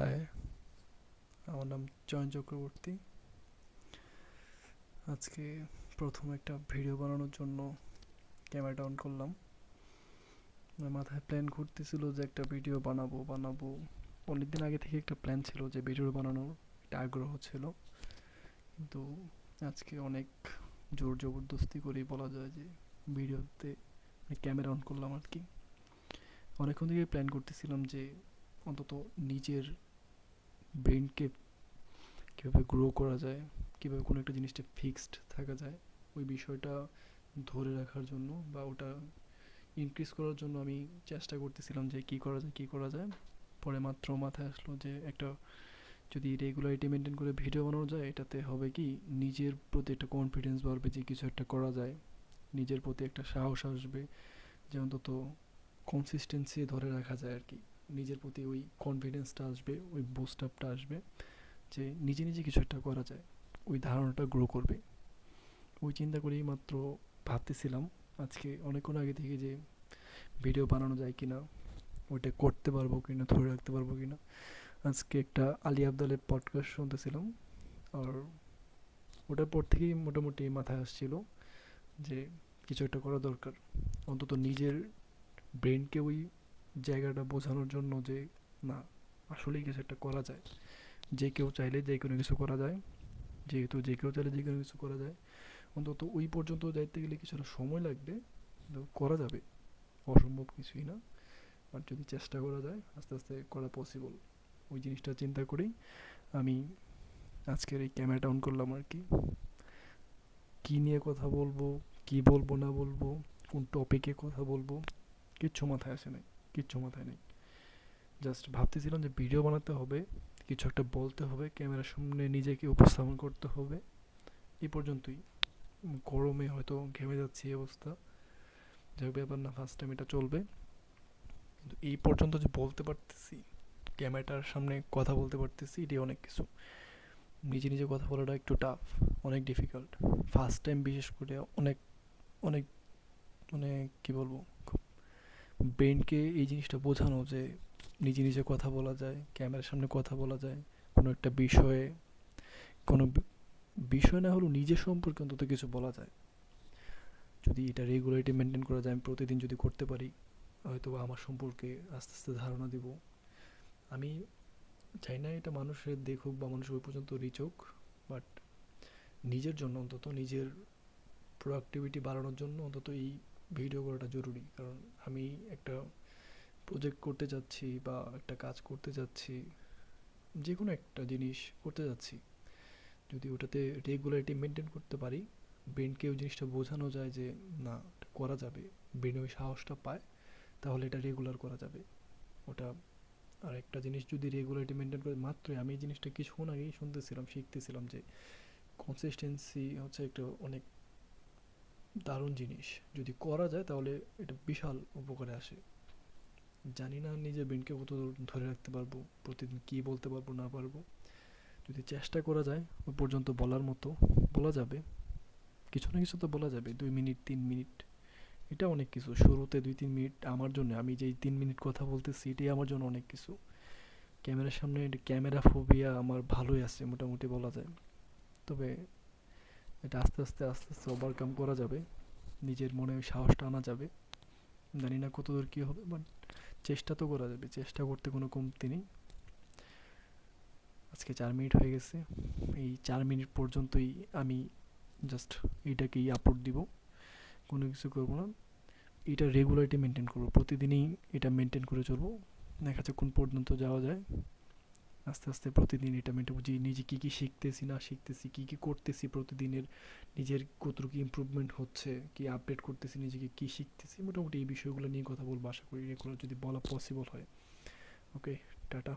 High, আমার নাম চয়ন চক্রবর্তী। আজকে প্রথম একটা ভিডিও বানানোর জন্য ক্যামেরাটা অন করলাম। আমার মাথায় প্ল্যান ঘুরতেছিল যে একটা ভিডিও বানাবো। অনেকদিন আগে থেকে একটা প্ল্যান ছিল যে ভিডিও বানানোর একটা আগ্রহ ছিল, কিন্তু আজকে অনেক জোর জবরদস্তি করেই বলা যায় যে ভিডিওতে ক্যামেরা অন করলাম আর কি। অনেকক্ষণ থেকে প্ল্যান করতেছিলাম যে অন্তত নিজের ব্রেনকে কীভাবে গ্রো করা যায়, কীভাবে কোনো একটা জিনিসটা ফিক্সড থাকা যায়, ওই বিষয়টা ধরে রাখার জন্য বা ওটা ইনক্রিজ করার জন্য আমি চেষ্টা করতেছিলাম যে কী করা যায়। পরে মাত্র মাথায় আসলো যে একটা যদি রেগুলারিটি মেনটেন করে ভিডিও বানানো যায়, এটাতে হবে কি নিজের প্রতি একটা কনফিডেন্স বাড়বে যে কিছু একটা করা যায়, নিজের প্রতি একটা সাহস আসবে যে অন্তত কনসিস্টেন্সি ধরে রাখা যায় আর কি। নিজের প্রতি ওই কনফিডেন্সটা আসবে, ওই বুস্ট আপটা আসবে যে নিজে নিজে কিছু একটা করা যায়, ওই ধারণাটা গ্রো করবে। ওই চিন্তা করেই মাত্র ভাবতেছিলাম আজকে অনেকক্ষণ আগে থেকে যে ভিডিও বানানো যায় কিনা, ওইটা করতে পারবো কিনা, ধরে রাখতে পারবো কিনা। আজকে একটা আলী আবদালের পডকাস্ট শুনতেছিলাম, আর ওটার পর থেকেই মোটামুটি মাথায় আসছিল যে কিছু একটা করা দরকার, অন্তত নিজের ব্রেনকে ওই জায়গাটা বোঝানোর জন্য যে না, আসলেই কিছু একটা করা যায়। যে কেউ চাইলে যে কোনো কিছু করা যায়, যেহেতু যে কেউ চাইলে যে কোনো কিছু করা যায়, অন্তত ওই পর্যন্ত যাইতে গেলে কিছুটা সময় লাগবে, কিন্তু করা যাবে। অসম্ভব কিছুই না, আর যদি চেষ্টা করা যায় আস্তে আস্তে করা পসিবল। ওই জিনিসটা চিন্তা করেই আমি আজকের এই ক্যামেরাটা অন করলাম আর কি। কী নিয়ে কথা বলবো, কি বলবো না বলবো, কোন টপিকে কথা বলবো, কিচ্ছু মাথায় আসে নাই, কিচ্ছু মাথায় নেই। জাস্ট ভাবতেছিলাম যে ভিডিও বানাতে হবে, কিছু একটা বলতে হবে, ক্যামেরার সামনে নিজেকে উপস্থাপন করতে হবে, এই পর্যন্তই। গরমে হয়তো ঘেমে যাচ্ছি, এই অবস্থা। যাই ব্যাপার না, ফার্স্ট টাইম এটা চলবে। কিন্তু এই পর্যন্ত যে বলতে পারতেছি, ক্যামেরাটার সামনে কথা বলতে পারতেছি, এটাই অনেক কিছু। নিজে নিজে কথা বলাটা একটু টাফ, অনেক ডিফিকাল্ট। ফার্স্ট টাইম বিশেষ করে অনেক অনেক মানে কি বলবো, খুব ব্রেনকে এই জিনিসটা বোঝানো যে নিজে নিজে কথা বলা যায়, ক্যামেরার সামনে কথা বলা যায়, কোনো একটা বিষয়ে, কোনো বিষয় না হলেও নিজের সম্পর্কে অন্তত কিছু বলা যায়। যদি এটা রেগুলারিটি মেনটেন করা যায়, আমি প্রতিদিন যদি করতে পারি, হয়তো আমার সম্পর্কে আস্তে আস্তে ধারণা দিব। আমি চাই না এটা মানুষের দেখুক বা মানুষ ওই পর্যন্ত রিচ হোক, বাট নিজের জন্য অন্তত, নিজের প্রোডাক্টিভিটি বাড়ানোর জন্য অন্তত এই ভিডিও করাটা জরুরি। কারণ আমি একটা প্রজেক্ট করতে যাচ্ছি বা একটা কাজ করতে যাচ্ছি, যে কোনো একটা জিনিস করতে যাচ্ছি, যদি ওটাতে রেগুলারিটি মেনটেন করতে পারি, ব্রেনকে ওই জিনিসটা বোঝানো যায় যে না, এটা করা যাবে, ব্রেনে ওই সাহসটা পায়, তাহলে এটা রেগুলার করা যাবে ওটা। আর একটা জিনিস যদি রেগুলারিটি মেনটেন করে, মাত্রই আমি এই জিনিসটা কিছুক্ষণ আগেই শুনতেছিলাম, শিখতেছিলাম যে কনসিস্টেন্সি হচ্ছে একটা অনেক দারুণ জিনিস। যদি করা যায় তাহলে এটা বিশাল উপকারে আসে। জানি না নিজের ব্রেনকে কত ধরে রাখতে পারবো, প্রতিদিন কী বলতে পারবো না পারবো। যদি চেষ্টা করা যায় ওই পর্যন্ত বলার মতো, বলা যাবে। কিছু না কিছু তো বলা যাবে, 2 মিনিট 3 মিনিট, এটা অনেক কিছু। শুরুতে 2-3 মিনিট আমার জন্য, আমি যেই 3 মিনিট কথা বলতেছি, এটাই আমার জন্য অনেক কিছু। ক্যামেরার সামনে ক্যামেরা ফোবিয়া আমার ভালোই আছে মোটামুটি বলা যায়। তবে এটা আস্তে আস্তে আস্তে আস্তে ওভারকাম করা যাবে, নিজের মনে ওই সাহসটা আনা যাবে। জানি না কতদূর কী হবে, বাট চেষ্টা তো করা যাবে, চেষ্টা করতে কোনো কমতি নেই। আজকে 4 মিনিট হয়ে গেছে, এই 4 মিনিট পর্যন্তই আমি জাস্ট এইটাকেই আপলোড দিব, কোনো কিছু করবো না। এটা রেগুলারিটি মেনটেন করবো, প্রতিদিনই এটা মেনটেন করে চলবো। দেখা যাক কোন পর্যন্ত যাওয়া যায়। আস্তে আস্তে প্রতিদিন এটা মেনটেন বুঝি, নিজে কী কী শিখতেছি না শিখতেছি, কী কী করতেছি প্রতিদিনের, নিজের কতটুকু ইমপ্রুভমেন্ট হচ্ছে, কী আপডেট করতেছি, নিজেকে কী শিখতেছি, মোটামুটি এই বিষয়গুলো নিয়ে কথা বলবো। আশা করি এগুলো যদি বলা পসিবল হয়। ওকে, টাটা।